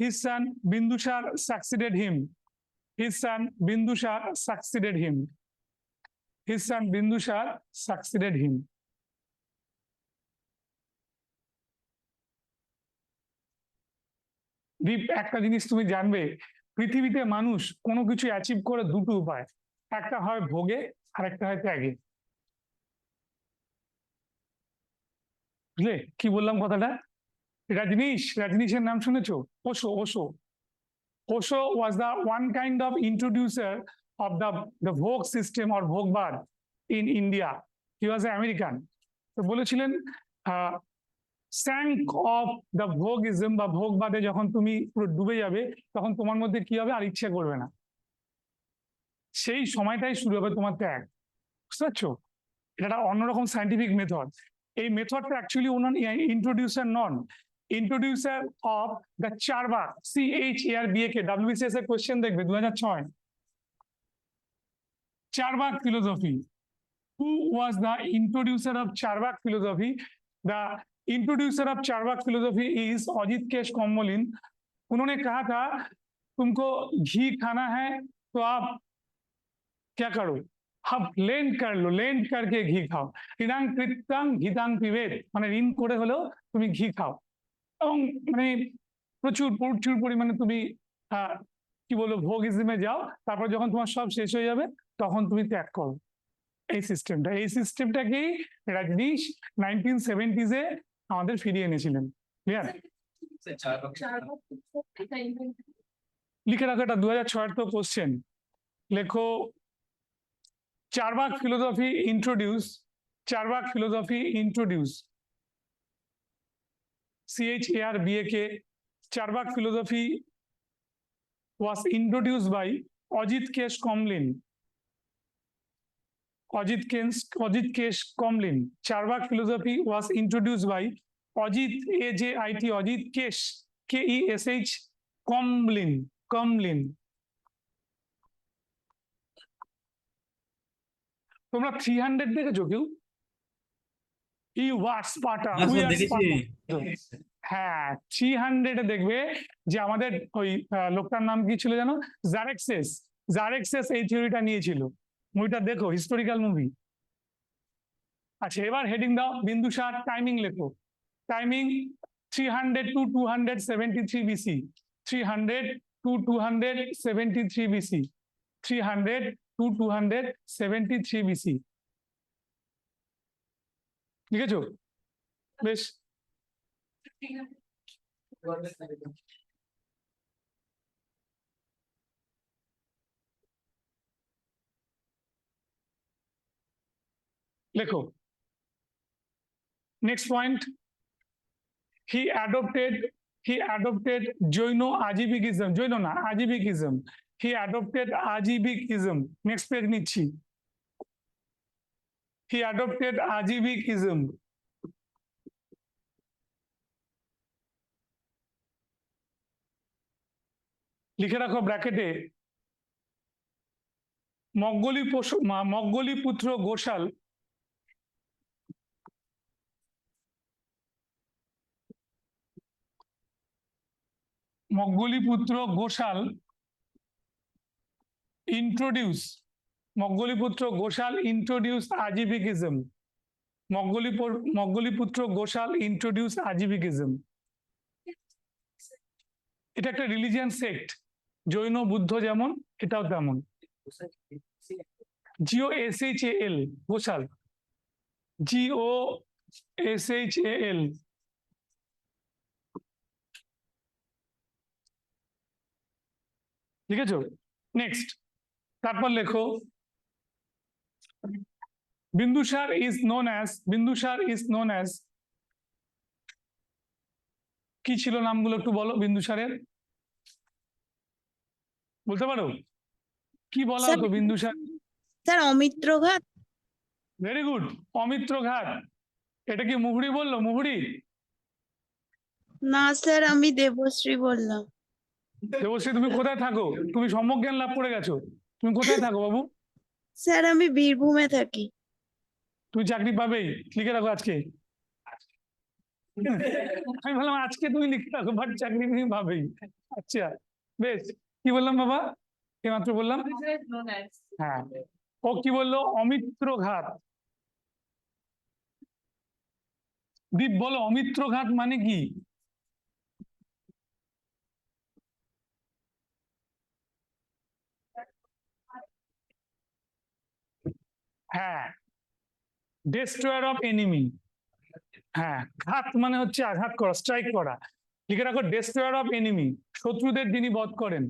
his son Bindusar succeeded him. His son Bindusar succeeded him. His son Bindusar succeeded him. একটা জিনিস তুমি জানবে, পৃথিবীতে মানুষ কোনো কিছু achieve করে দুটো উপায়, একটা হয় ভোগে আর একটা হয় ত্যাগে। বুঝলে কি বললাম কথাটা? রজনীশের নাম শুনেছো? Osho was the one kind of introducer of the Vogue system or Vogueবাদ in India. He was an American. তো বলেছিলেন স্যাঙ্ক অফ দ্য ভোগিজম বা ভোগবাদে যখন তুমি পুরো ডুবে যাবে, তখন তোমার মধ্যে কি হবে, আর ইচ্ছা করবে না, সেই সময়টাই শুরু হবে তোমার ত্যাগ। বুঝতে পারছো? এটা অন্যরকম সায়েন্টিফিক মেথড। এই মেথডটা অ্যাকচুয়ালি ওনার ইন্ট্রোডিউসার নন, introducer of the Charvak, CHARBAK, WBCS এর কোয়েশ্চেন দেখবে 2006, Charvak philosophy. Who was the introducer of Charvak philosophy? The introducer of Charvak philosophy is Ajit Kesh Komolin. उन्होंने कहा था तुमको घी खाना है तो आप क्या करो, आप लेंड कर लो, लेंड करके घी खाओ। ঋণাং কৃত্যাং ঘিতাং পিবেত, মানে ঋণ করে হলেও তুমি ঘি খাও, এবং মানে প্রচুর পরিমাণে তুমি কি বলবো ভোগিজমে যাও, তারপর যখন তোমার সব শেষ হয়ে যাবে তখন তুমি ত্যাগ করো। এই সিস্টেমটাকেই রজনীশ 1970s আমাদের ফিরিয়ে এনেছিলেন। ক্লিয়ার? লিখে রাখো, এটা 2006 তো কোশ্চেন। লেখো Charvaka philosophy introduce, CHARBAK, Charvak philosophy was introduced by Ajit Kesh Komolin. Ajit Kesh, Charvak philosophy was introduced by Ajit, AJIT, Ajit Kesh, KESH, Komolin. তোমরা 300 দেখেছো কেউ? হ্যাঁ, 300 দেখবে যে আমাদের ওই লোকটার নাম কি ছিল জানো? জারেক্সেস এই থিওরিটা নিয়েছিল। মুভিটা দেখো, হিস্টোরিক্যাল মুভি। আচ্ছা, এবার হেডিং দাও বিন্দুসার, টাইমিং লেখো। Timing 300 to 273 BC, 300 to 273 BC, 300 to 273 BC। লিখেছো? বেশ, লেখো next point. he adopted Jaino Ajibikism, Jaino না Ajibikism, he adopted Ajibikism, next page নিচ্ছি, he adopted Ajibikism, লিখে রাখো ব্র্যাকেটে, মগলি পুত্র Ghoshal introduce Ajibikism, মগলিপুত্র Ghoshal introduce Ajibikism, এটা একটা রিলিজিয়ান সেক্ট, জৈন বুদ্ধ যেমন এটাও তেমন। GOSHAL ঘোষাল, GOSHAL, ঠিক আছে। নেক্সট, তারপর লেখো বিন্দুসার is known as, কি ছিল নামগুলো একটু বলো বিন্দুসারের, বলতে পারো কি বলা স্যার হতো বিন্দুসার? স্যার অমিত্রঘাত। ভেরি গুড, অমিত্র ঘাট। এটা কি মুহুরী বললো? মুহুরী? না স্যার, আমি দেবশ্রী বললাম। দেবশ্রী তুমি কোথায় থাকো? তুমি সম্যক জ্ঞান লাভ করে গেছো, তুমি কোথায় থাকো বাবু? স্যার আমি বীরভূমে থাকি। তুমি চাকরি পাবেই, লিখে রাখো আজকে। আমি বললাম আজকে তুমি লিখে রাখো, বাট চাকরি তুমি পাবেই। আচ্ছা বেশ, কি বললাম বাবা? এইমাত্র বললাম, হ্যাঁ। ও কি বললো? অমিত্র ঘাত। দীপ বলো অমিত্র ঘাত মানে কি? হ্যাঁ, ডেস্ট্রয়ার অফ এনিমি। হ্যাঁ, ঘাত মানে হচ্ছে আঘাত করা, স্ট্রাইক করা। লিখে রাখো ডেস্ট্রয়ার অফ এনিমি, শত্রুদের যিনি বধ করেন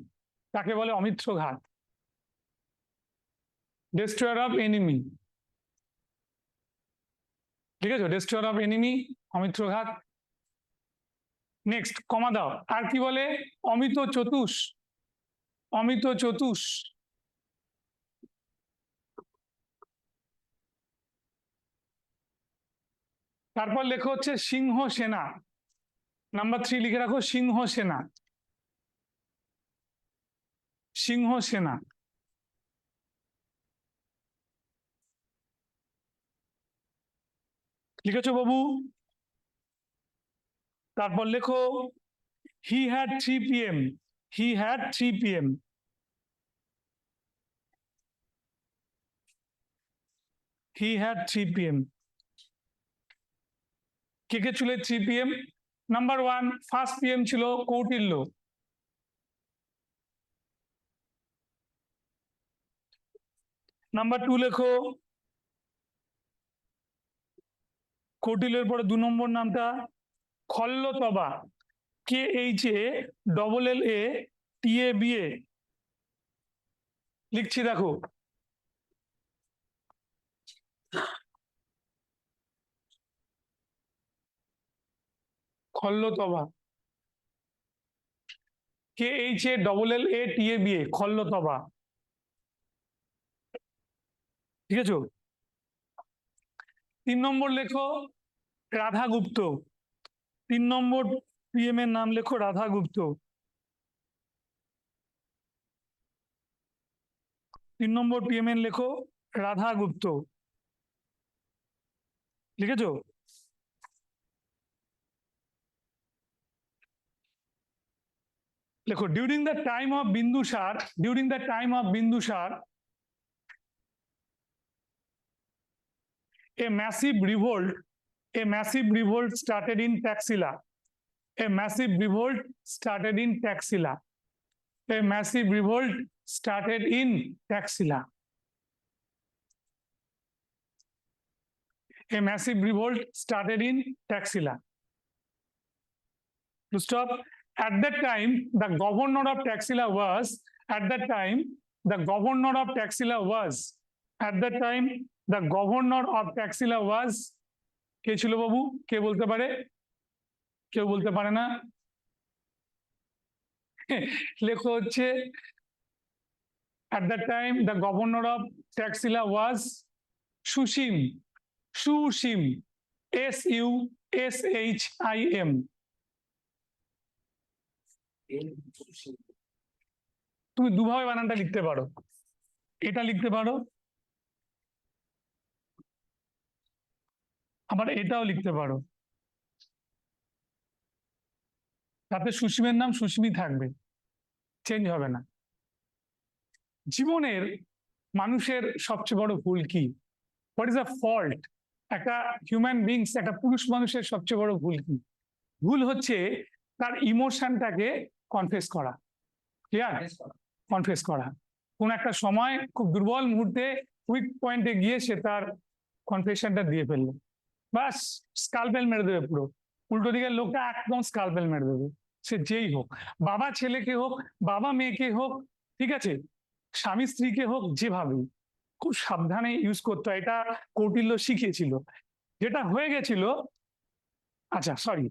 তাকে বলে অমিত্র ঘাত, ডেস্ট্রয়ার অফ এনিমি। ঠিক আছে, ডেস্ট্রয়ার অফ এনিমি, অমিত্র ঘাত। নেক্সট, কমা দাও। আর কি বলে? অমিত চতুষ, অমিত চতুষ। তারপর লেখো হচ্ছে সিংহ সেনা, নাম্বার 3 লিখে রাখো, সিংহ সেনা, সিংহ সেনা। লিখেছো বাবু? তারপর লেখো he had 3 PM, he had 3 PM, he had 3 PM। কে কে ছিল 3 PM? নাম্বার 1 ফার্স্ট PM ছিল কৌটিল্য, নাম্বার 2 লেখো কৌটিল্যের পরে 2 নম্বর নামটা খল্লতবা, KHALLATABA, লিখছি দেখো, খল্লতবা, KHALLATABA, খল্লতবা। ঠিক আছে। 3 নম্বর লেখো রাধাগুপ্ত, 3 নম্বর PM এর নাম লেখো রাধাগুপ্ত, 3 নম্বর PM এর লেখো রাধাগুপ্ত। লিখেছো? লেখো during the time of Bindusar, during the time of Bindusar, a massive revolt started in Taxila, a massive revolt started in Taxila, a massive revolt started in Taxila. a massive revolt started in Taxila. To stop, at that time, the governor of Taxila was, at that time, the governor of Taxila was, at that time, the governor of Taxila was, কে ছিল বাবু? কে বলতে পারে? কেউ বলতে পারে না? লেখো হচ্ছে, at that time, the governor of Taxila was Shushim. Shushim. Sushim. তুমি দুভাবে বানানটা লিখতে পারো, এটা লিখতে পারো, আবার এটাও লিখতে পারো, তাতে সুসীমের নাম সুসীমই থাকবে, চেঞ্জ হবে না। জীবনের মানুষের সবচেয়ে বড় ভুল কি? What is a fault? একটা হিউম্যান বিংস, একটা পুরুষ মানুষের সবচেয়ে বড় ভুল কি? ভুল হচ্ছে তার ইমোশনটাকে কনফেস করা। ক্লিয়ার? কনফেস করা। কোন একটা সময় খুব দুর্বল মুহূর্তে উইক পয়েন্টে গিয়ে সে তার কনফেশনটা দিয়ে ফেললো, বাস স্কালপেল মেরে দেবে পুরো। উল্টো দিকের লোকটা একদম স্কালপেল মেরে দেবে, সে যেই হোক, বাবা ছেলেকে হোক, বাবা মেয়েকে হোক, ঠিক আছে, স্বামী স্ত্রীকে হোক, যেভাবেই খুব সাবধানে ইউজ করতে হয়। এটা কৌটিল্য শিখিয়েছিল। যেটা হয়ে গেছিল, अच्छा सॉरी,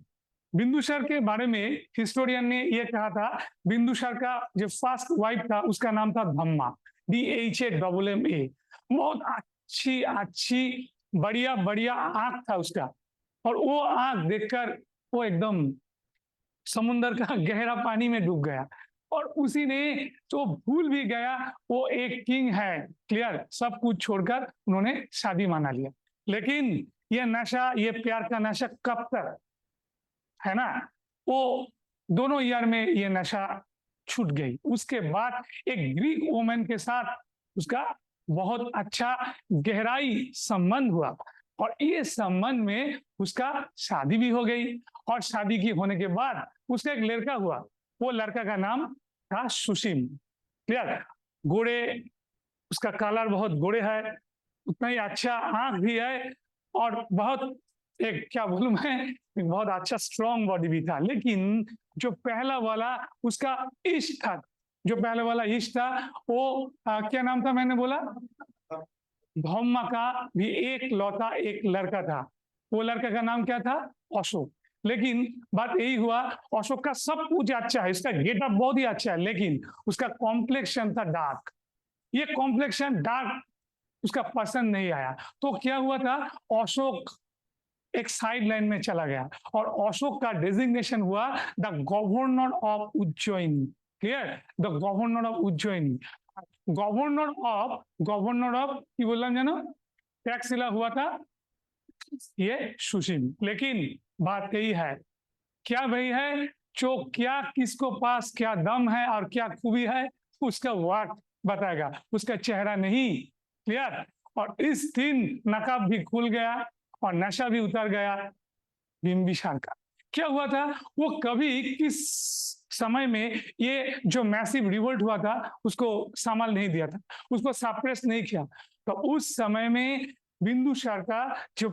बिंदुसार के बारे में हिस्टोरियन ने यह कहा था, बिंदुसार का जो फर्स्ट वाइफ था उसका नाम था धम्मा, DHAMMA। बहुत अच्छी अच्छी बढ़िया बढ़िया आंख था उसका, और वो आंख देखकर वो एकदम समुंदर का गहरा पानी में डूब गया, और उसी ने तो भूल भी गया वो एक किंग है। क्लियर? सब कुछ छोड़कर उन्होंने शादी माना लिया। लेकिन ये नशा, ये प्यार का नशा कब तक है ना, वो दोनों ईयर में ये नशा छूट गई। उसके बाद एक ग्रीक वुमन के साथ उसका बहुत अच्छा गहराई संबंध हुआ, और ये संबंध में उसका शादी भी हो गई, और शादी की होने के बाद उसका एक लड़का हुआ। वो लड़का का नाम था सुशीम। क्लियर? गोरे, उसका कलर बहुत गोरे है, उतना ही अच्छा आंख भी है, और बहुत एक क्या बोलूं मैं, एक बहुत अच्छा स्ट्रॉन्ग बॉडी भी था। लेकिन जो पहला वाला उसका इश्क था, जो पहले वाला इश्क था वो क्या नाम था मैंने बोला? धम्मा का भी एक लौता एक लड़का था। वो लड़का का नाम क्या था? अशोक। लेकिन बात यही हुआ, अशोक का सब कुछ अच्छा है, इसका गेटअप बहुत ही अच्छा है, लेकिन उसका कॉम्प्लेक्शन था डार्क। ये कॉम्प्लेक्शन डार्क उसका पसंद नहीं आया, तो क्या हुआ था, अशोक एक साइड लाइन में चला गया, और अशोक का डेजिग्नेशन हुआ the governor of Ujjaini. Clear? The governor of Ujjaini. Governor of की बोललाम जानो, टैक्सिला हुआ था ये सुशीम। लेकिन बात यही है, क्या भाई है, जो क्या किसको पास क्या दम है और क्या खूबी है, उसका वाट बताएगा, उसका चेहरा नहीं। क्लियर? और इस दिन नकाब भी खुल गया और नशा भी उतर गया बिंबिसार का। क्या हुआ था, वो कभी किस समय में ये जो मैसिव रिवोल्ट हुआ था उसको संभाल नहीं दिया था, उसको सप्रेस नहीं किया। तो उस समय में बिंदुसार का जो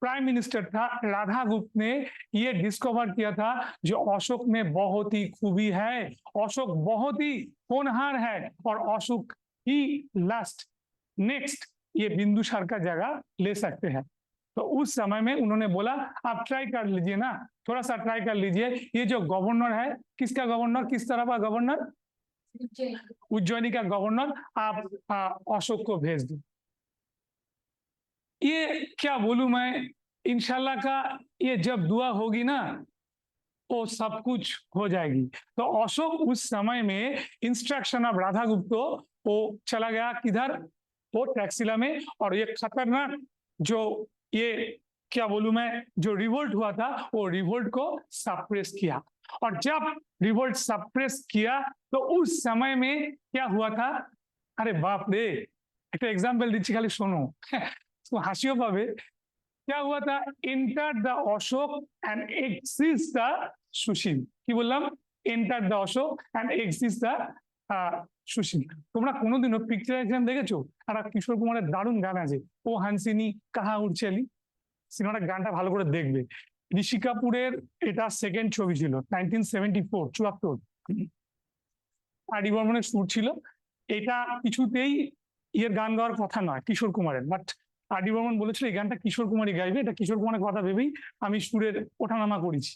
प्राइम मिनिस्टर था राधागुप्त ने ये डिस्कवर किया था, जो अशोक में बहुत ही खूबी है, अशोक बहुत ही होनहार है, और अशोक ही लास्ट नेक्स्ट ये बिंदुसार का जगह ले सकते हैं। तो उस समय में उन्होंने बोला आप ट्राई कर लीजिए ना, थोड़ा सा ट्राई कर लीजिए, ये जो गवर्नर है, किसका गवर्नर, किस तरह का गवर्नर? उज्जैनी का गवर्नर, आप अशोक को भेज दो। ये क्या बोलूं मैं, इंशाल्लाह का ये जब दुआ होगी ना वो सब कुछ हो जाएगी। तो अशोक उस समय में इंस्ट्रक्शन ऑफ राधागुप्त को वो चला गया किधर, वो टैक्सिला में, और ये खतरनाक जो ये क्या बोलूं मैं जो रिवोल्ट हुआ था वो रिवोल्ट को सप्रेस किया। और जब रिवोल्ट सप्रेस किया तो उस समय में क्या हुआ था, अरे बाप रे, एक एग्जाम्पल दीजिए खाली सुनो तो हासियो पावे। क्या हुआ था, enter the Ashok and exist the Sushil. কি বললাম, enter the Ashok and exist the Sushil. তোমরা কোনোদিনও পিকচারাইজেশন দেখেছো? একটা কিশোর কুমারের দারুণ গান আছে, ও হানসিনী কাহা উড়ছেলি, সিনেমাটা গানটা ভালো করে দেখবে। ঋষি কাপুরের এটা সেকেন্ড ছবি ছিল, 1974, 74। আর ডি বর্মনের সুর ছিল। এটা কিছুতেই ইয়ের গান গাওয়ার কথা নয়, কিশোর কুমারের, বাট আর ডি বর্মন বলেছিল এই গানটা কিশোর কুমারই গাইবে, এটা কিশোর কুমারের কথা ভেবেই আমি সুরের ওঠানামা করেছি।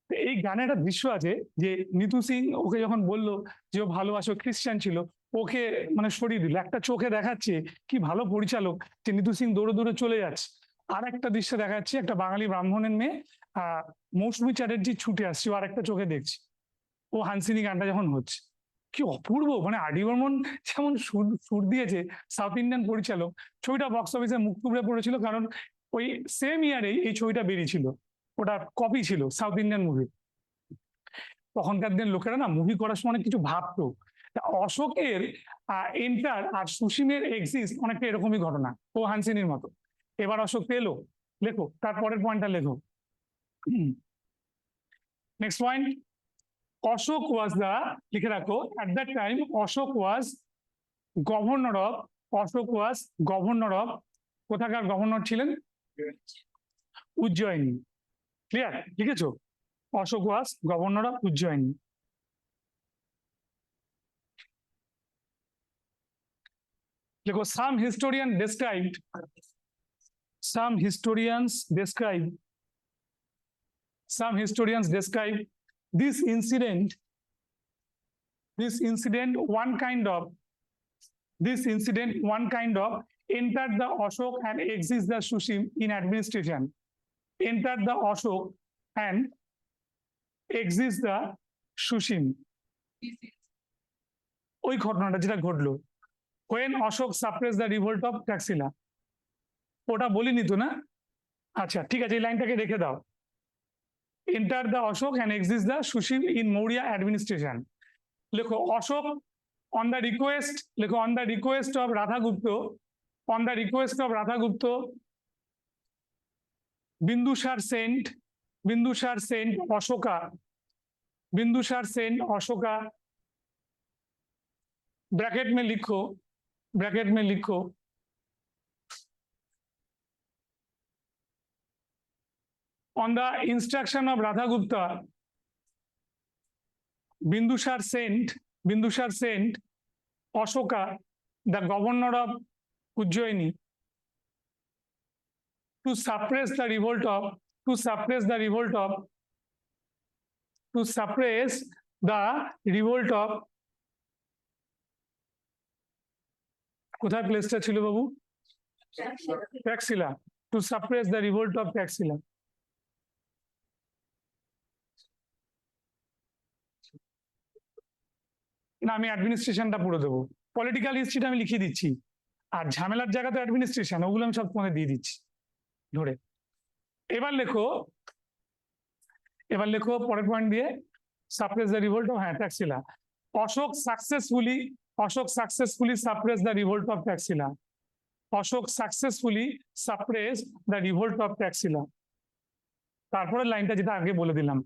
তো এই গানে একটা দৃশ্য আছে যে নিতু সিং ওকে যখন বললো যে ও ভালোবাসো, খ্রিস্টান ছিল, ওকে মানে সরিয়ে দিল, একটা চোখে দেখাচ্ছে কি ভালো পরিচালক যে নিতু সিং দৌড়ে দৌড়ে চলে যাচ্ছে। আর একটা দৃশ্য দেখাচ্ছে একটা বাঙালি ব্রাহ্মণের মেয়ে মৌসুমী চ্যাটার্জি ছুটে আসছে, ও আর একটা চোখে দেখছে ও হানসিনি গানটা যখন হচ্ছে। কি অপূর্ব, মানে আর ডি বর্মন যেমন সুর দিয়েছে, সাউথ ইন্ডিয়ান পরিচালক। ছবিটা বক্স অফিসে মুখ টুকরে পড়েছিল, কারণ ওই সেম ইয়ারেই এই ছবিটা বেরিয়েছিল, ওটা কপি ছিল সাউথ ইন্ডিয়ান মুভি। তখনকার দিনের লোকেরা না মুভি করার সময় অনেক কিছু ভাবতো। অশোকের এন্টার আর সুসীমের এক্সিস্ট অনেকটা এরকমই ঘটনা, ও হানসিনির মতো। এবার অশোক পেলো, লেখো তারপরের পয়েন্টটা লেখো। Next point, Ashok was the, লিখে রাখো, at that time Ashok was governor of, Ashok was governor of, কোথাকার গভর্নর ছিলেন? উজ্জয়িনী। ক্লিয়ার, লিখেছো? Ashok was governor of Ujjayini. দেখো, some historians describe this incident one kind of entered the Ashok and exist the Sushim in administration. Entered the Ashok and exist the Sushim. ওই ঘটনাটা যেটা ঘটলো when Ashok suppressed the revolt of Taxila, ওটা বলিনি তো না? আচ্ছা ঠিক আছে, এই লাইনটাকে রেখে দাও। Enter the Ashok and exist the Sushim in Maurya administration. লেখো অশোক on the request, লেখো on the request of Radhagupta, Bindusar sent Ashoka, bracket में लिखो on the instruction of Radhagupta, Bindusar sent Ashoka, the governor of Ujjayini, to suppress the revolt of কোথায় প্লেসটা ছিল বাবু? Taxila, to suppress the revolt of Taxila. না, আমি অ্যাডমিনিস্ট্রেশনটা পুরো দেবো, political হিস্ট্রিটা আমি লিখিয়ে দিচ্ছি, আর ঝামেলার জায়গা তো অ্যাডমিনিস্ট্রেশন, ওগুলো আমি সব তোমাদের দিয়ে দিচ্ছি ধরে। এবার লেখো পরের পয়েন্ট দিয়ে, সাপ্রেস দ্য রিভোল্ট অফ, হ্যাঁ, Taxila. Ashok successfully suppressed the revolt of Taxila. Ashok successfully suppressed the revolt of Taxila. তারপরে লাইনটা যেটা আগে বলে দিলাম।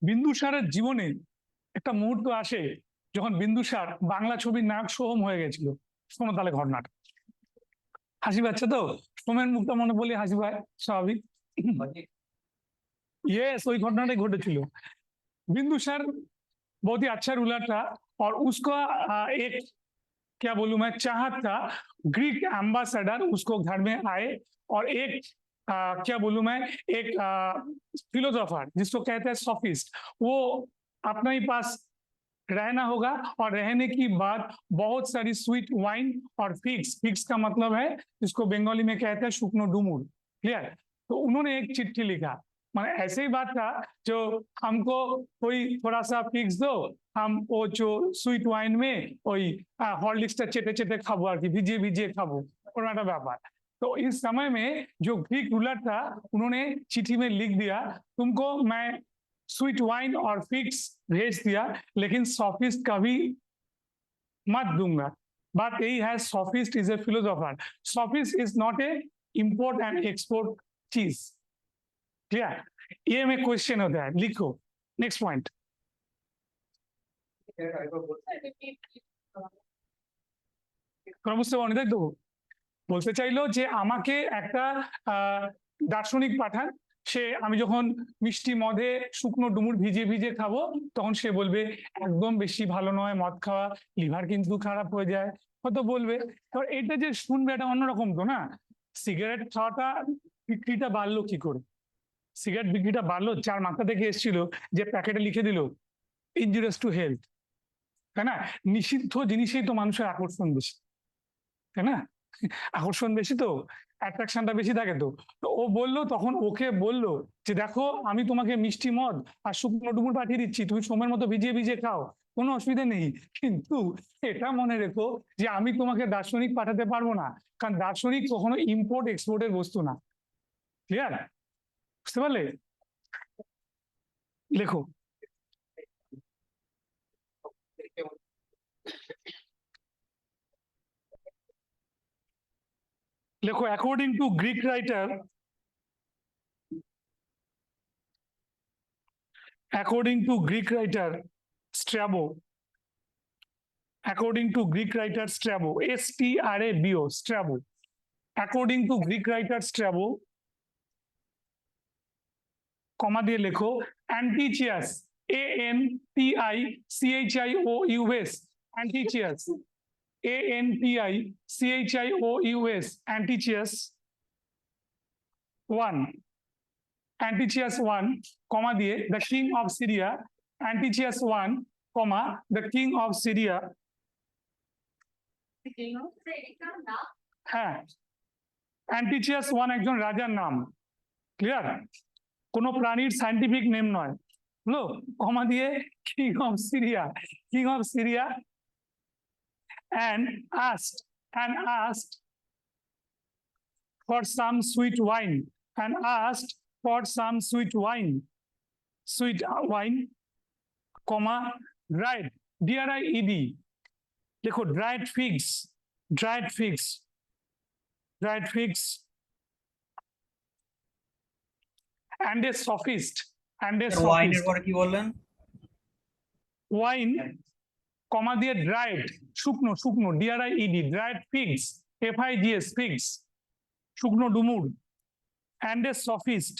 বিন্দুসারের জীবনে একটা মুহূর্ত আসে যখন বিন্দুসার বাংলা ছবির নায়ক সোহম হয়ে গেছিল। শোনো তাহলে ঘটনাটা, হাসি পাচ্ছে তো? সোমের মুখটা মনে বলি হাসি পায়, স্বাভাবিক। यस, ওই ঘটনাটাই ঘটেছিল। बिंदुसार बहुत ही अच्छा रूलर था और उसका एक क्या बोलूं मैं चाहत था, ग्रीक एम्बेसडर उसको घर में आए और एक क्या बोलूं मैं, एक फिलोसोफर जिसको कहते हैं सॉफिस्ट, वो अपने ही पास रहना होगा और रहने की बाद बहुत सारी स्वीट वाइन और फिक्स का मतलब है जिसको बंगाली में कहते हैं शुकनो डुमुर। क्लियर? तो उन्होंने एक चिट्ठी लिखा, মানে ऐसे ही बात था जो हमको कोई थोड़ा सा फिक्स दो, हम वो जो स्वीट वाइन में ওই हॉर्लिक्सটা চেটে চেটে খাবো আর কি, ভিজিয়ে ভিজিয়ে খাবো, ওরকম একটা ব্যাপার। तो इस समय में जो ग्रीक रूलर था उन्होंने चिट्ठी में लिख दिया, तुमको मैं स्वीट वाइन और फिक्स भेज दिया लेकिन सॉफिस्ट कभी मत दूंगा। but he has sophist is a philosopher. Sophist is not a import and export cheese. Clear? ये में क्वेश्चन होता है, लिखो. Next point. তোমরা বুঝতে পারো তাই তো? বলতে চাইলো যে আমাকে একটা দার্শনিক পাঠান, সে আমি যখন মিষ্টি মদে শুকনো ডুমুর ভিজিয়ে ভিজিয়ে খাবো তখন সে বলবে একদম বেশি ভালো নয় মদ খাওয়া, লিভার কিন্তু খারাপ হয়ে যায়, হয়তো বলবে। এবার এটা যে শুনবে এটা অন্যরকম তো না? সিগারেট খাওয়াটা বিক্রিটা বাড়লো কি করে? সিগারেট বিক্রিটা বাড়লো যার মাথা থেকে এসেছিল যে প্যাকেটে লিখে দিল ইনজুরিয়াস টু হেলথ, তাই না? নিষিদ্ধ জিনিসেই তো মানুষের আকর্ষণ বেশি, তাই না? আকর্ষণ বেশি তো, অ্যাট্রাকশনটা বেশি থাকে তো। তো ও বললো, তখন ওকে বললো যে দেখো আমি তোমাকে মিষ্টি মদ আর শুকনো ডুমুর পাঠিয়ে দিচ্ছি, তুমি সময়ের মতো ভিজিয়ে ভিজিয়ে খাও, কোনো অসুবিধা নেই, কিন্তু এটা মনে রেখো যে আমি তোমাকে দার্শনিক পাঠাতে পারবো না, কারণ দার্শনিক কখনো ইম্পোর্ট এক্সপোর্টের বস্তু না। ক্লিয়ার? বুঝতে পারলে? লেখো। লেখো, according to Greek writer, according to Greek writer Strabo, according to Greek writer Strabo, S-T-R-A-B-O, Strabo, according to Greek writer Strabo, comma দিয়ে লেখো Antiochus, A-N-T-I-C-H-I-O-U-S, Antiochus, A-N-T-I-C-H-I-O-U-S, Antiochus 1, Antiochus 1, comma দিয়ে the king of Syria, Antiochus 1, comma the king of Syria. হ্যাঁ, অ্যান্টিচিয়াস 1 একজন রাজার নাম। Clear? কোনো প্রাণীর scientific name নয়, বুঝলো? কমা দিয়ে king of Syria, king of Syria and asked for some sweet wine, and asked for some sweet wine, comma dried, D-R-I-E-D, দেখো dried figs, and a sophist, ওয়াইনের পরে কি বললেন? wine, comma দিয়ে dried, শুকনো, D-R-I-E-D, dried figs, F-I-G-S, figs, শুকনো ডুমুর, and a sophist,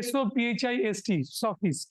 S-O-P-H-I-S-T, sophist.